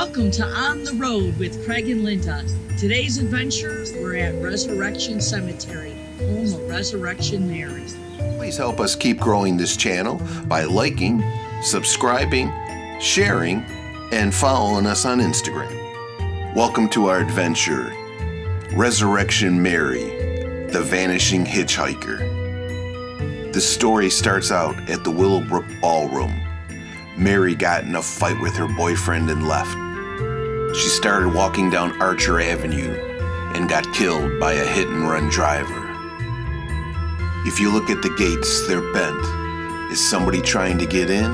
Welcome to On the Road with Craig and Linda. Today's adventure, we're at Resurrection Cemetery, home of Resurrection Mary. Please help us keep growing this channel by liking, subscribing, sharing, and following us on Instagram. Welcome to our adventure, Resurrection Mary, the Vanishing Hitchhiker. The story starts out at the Willowbrook Ballroom. Mary got in a fight with her boyfriend and left. She started walking down Archer Avenue and got killed by a hit-and-run driver. If you look at the gates, they're bent. Is somebody trying to get in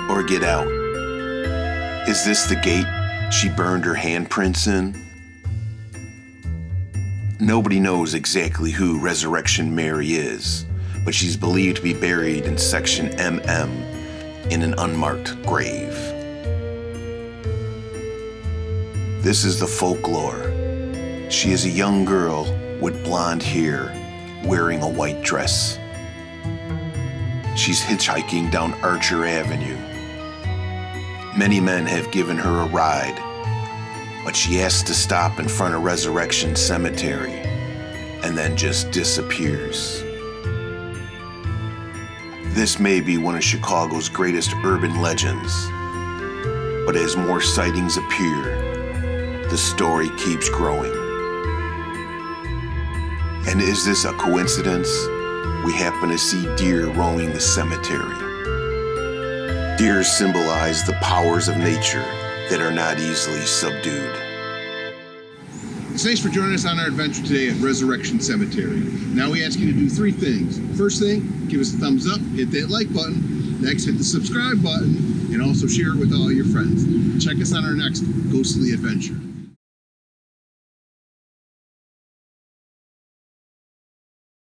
or get out? Is this the gate she burned her handprints in? Nobody knows exactly who Resurrection Mary is, but she's believed to be buried in Section MM in an unmarked grave. This is the folklore. She is a young girl with blonde hair wearing a white dress. She's hitchhiking down Archer Avenue. Many men have given her a ride, but she has to stop in front of Resurrection Cemetery and then just disappears. This may be one of Chicago's greatest urban legends, but as more sightings appear, the story keeps growing. And is this a coincidence? We happen to see deer roaming the cemetery. Deer symbolize the powers of nature that are not easily subdued. Thanks for joining us on our adventure today at Resurrection Cemetery. Now we ask you to do three things. First thing, give us a thumbs up, hit that like button. Next, hit the subscribe button, and also share it with all your friends. Check us on our next ghostly adventure.